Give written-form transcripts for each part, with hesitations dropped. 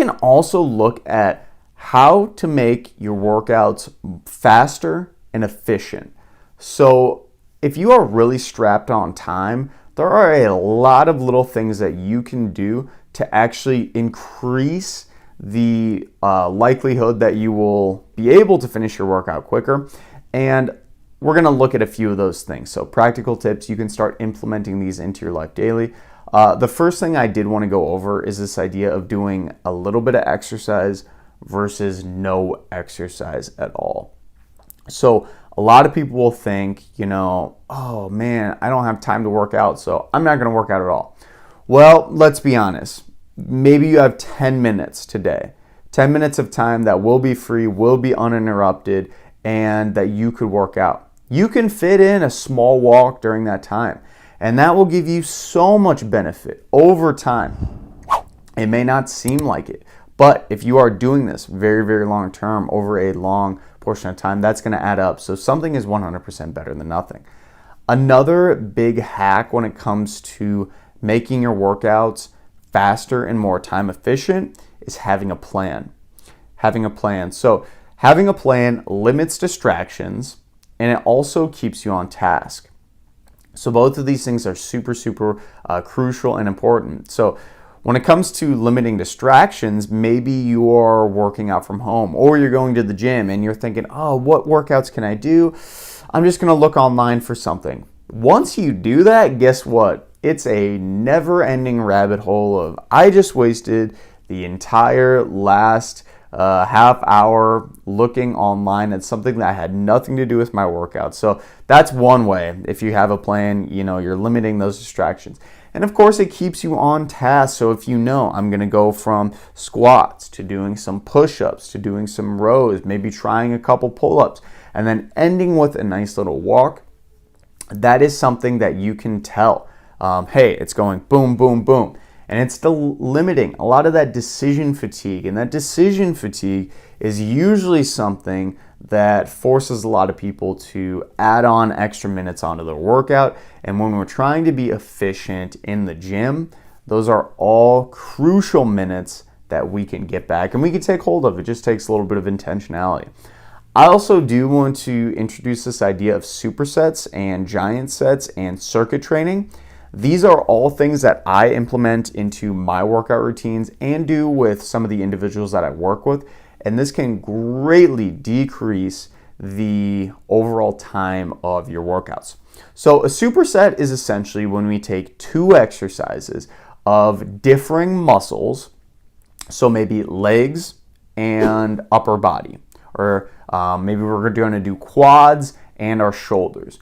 can also look at how to make your workouts faster and efficient. So if you are really strapped on time, there are a lot of little things that you can do to actually increase the likelihood that you will be able to finish your workout quicker. And we're going to look at a few of those things. So practical tips, you can start implementing these into your life daily. The first thing I did want to go over is this idea of doing a little bit of exercise versus no exercise at all. So a lot of people will think, oh man, I don't have time to work out, so I'm not going to work out at all. Well, let's be honest. Maybe you have 10 minutes today, 10 minutes of time that will be free, will be uninterrupted, and that you could work out. You can fit in a small walk during that time, and that will give you so much benefit over time. It may not seem like it, but if you are doing this very, very long term over a long portion of time, that's going to add up. So something is 100% better than nothing. Another big hack when it comes to making your workouts faster and more time efficient is having a plan. So having a plan limits distractions, and it also keeps you on task. So both of these things are super, super crucial and important. So when it comes to limiting distractions, maybe you are working out from home or you're going to the gym and you're thinking, oh, what workouts can I do? I'm just going to look online for something. Once you do that, guess what? It's a never-ending rabbit hole of I just wasted the entire last half hour looking online at something that had nothing to do with my workout. So that's one way. If you have a plan, you're limiting those distractions. And of course, it keeps you on task. So if I'm going to go from squats to doing some push-ups to doing some rows, maybe trying a couple pull-ups, and then ending with a nice little walk, that is something that you can tell. Hey, it's going boom, boom, boom. And it's still limiting a lot of that decision fatigue. And that decision fatigue is usually something that forces a lot of people to add on extra minutes onto their workout. And when we're trying to be efficient in the gym, those are all crucial minutes that we can get back and we can take hold of. It just takes a little bit of intentionality. I also do want to introduce this idea of supersets and giant sets and circuit training. These are all things that I implement into my workout routines and do with some of the individuals that I work with. And this can greatly decrease the overall time of your workouts. So a superset is essentially when we take two exercises of differing muscles, so maybe legs and upper body, or maybe we're going to do quads and our shoulders.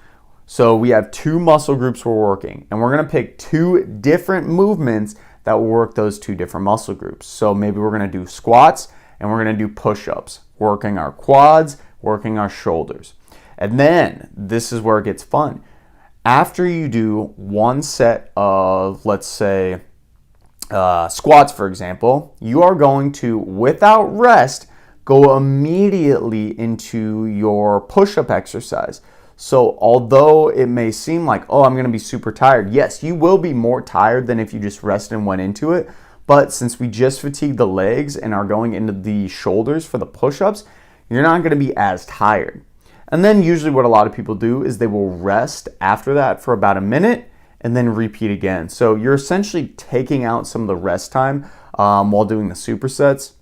So we have two muscle groups we're working, and we're going to pick two different movements that will work those two different muscle groups. So maybe we're going to do squats and we're going to do push-ups, working our quads, working our shoulders. And then this is where it gets fun. After you do one set of, let's say, squats, for example, you are going to, without rest, go immediately into your push-up exercise. So although it may seem like, oh, I'm going to be super tired, yes, you will be more tired than if you just rested and went into it. But since we just fatigued the legs and are going into the shoulders for the push-ups, you're not going to be as tired. And then usually what a lot of people do is they will rest after that for about a minute and then repeat again. So you're essentially taking out some of the rest time while doing the supersets.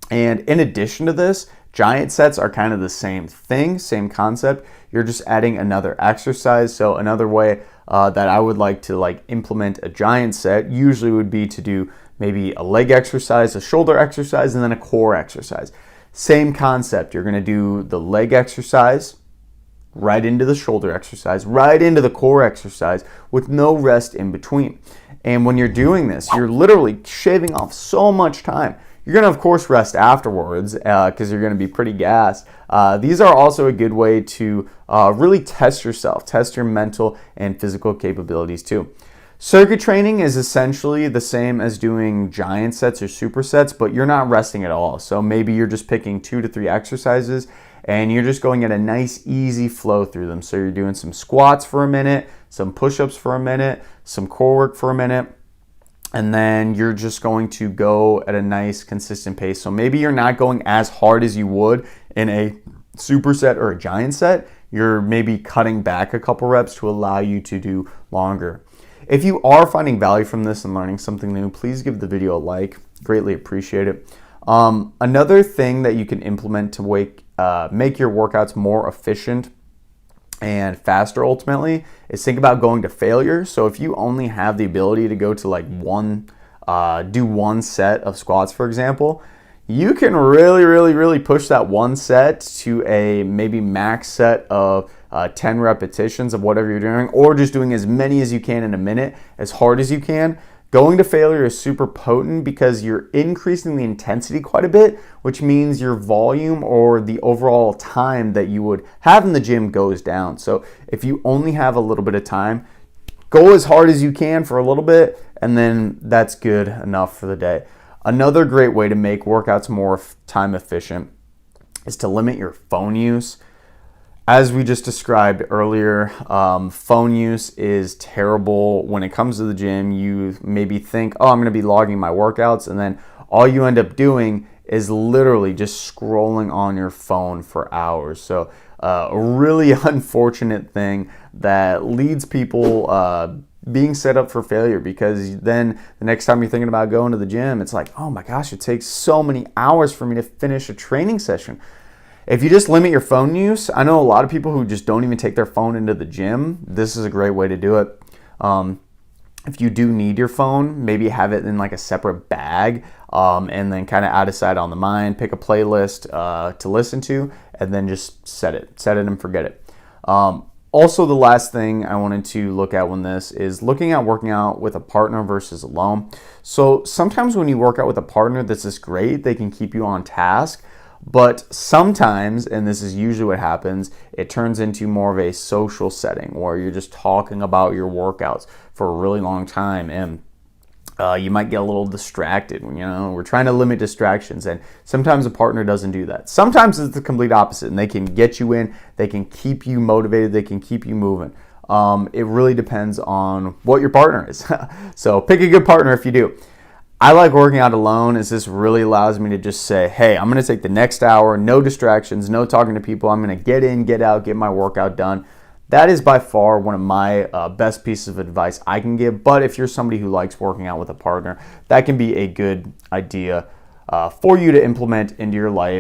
And in addition to this, giant sets are kind of the same thing, same concept. You're just adding another exercise. So another way that I would like to implement a giant set usually would be to do maybe a leg exercise, a shoulder exercise, and then a core exercise. Same concept. You're going to do the leg exercise right into the shoulder exercise, right into the core exercise with no rest in between. And when you're doing this, you're literally shaving off so much time. You're going to, of course, rest afterwards because you're going to be pretty gassed. These are also a good way to really test yourself, test your mental and physical capabilities too. Circuit training is essentially the same as doing giant sets or supersets, but you're not resting at all. So maybe you're just picking 2 to 3 exercises and you're just going at a nice, easy flow through them. So you're doing some squats for a minute, some push-ups for a minute, some core work for a minute. and then you're just going to go at a nice consistent pace. So maybe you're not going as hard as you would in a superset or a giant set. You're maybe cutting back a couple reps to allow you to do longer. If you are finding value from this and learning something new, please give the video a like. Greatly appreciate it. Another thing that you can implement to make your workouts more efficient and faster ultimately is think about going to failure. So if you only have the ability to go to like do one set of squats, for example, you can really push that one set to a maybe max set of 10 repetitions of whatever you're doing, or just doing as many as you can in a minute, as hard as you can. Going to failure is super potent because you're increasing the intensity quite a bit, which means your volume or the overall time that you would have in the gym goes down. So if you only have a little bit of time, go as hard as you can for a little bit, and then that's good enough for the day. Another great way to make workouts more time efficient is to limit your phone use. As we just described earlier, phone use is terrible. When it comes to the gym, you maybe think, oh, I'm going to be logging my workouts, and then all you end up doing is literally just scrolling on your phone for hours. So a really unfortunate thing that leads people being set up for failure, because then the next time you're thinking about going to the gym, it's like, oh my gosh, it takes so many hours for me to finish a training session. If you just limit your phone use, I know a lot of people who just don't even take their phone into the gym. This is a great way to do it. If you do need your phone, maybe have it in like a separate bag, and then kind of out of sight, on the mind. Pick a playlist to listen to, and then just set it and forget it. Also, the last thing I wanted to look at when this is looking at working out with a partner versus alone. So sometimes when you work out with a partner, this is great. They can keep you on task. But sometimes, and this is usually what happens, it turns into more of a social setting where you're just talking about your workouts for a really long time, and you might get a little distracted. We're trying to limit distractions, and sometimes a partner doesn't do that. Sometimes it's the complete opposite, and they can get you in, they can keep you motivated, they can keep you moving. It really depends on what your partner is. So pick a good partner if you do. I like working out alone, as this really allows me to just say, hey, I'm going to take the next hour, no distractions, no talking to people. I'm going to get in, get out, get my workout done. That is by far one of my best pieces of advice I can give. But if you're somebody who likes working out with a partner, that can be a good idea for you to implement into your life.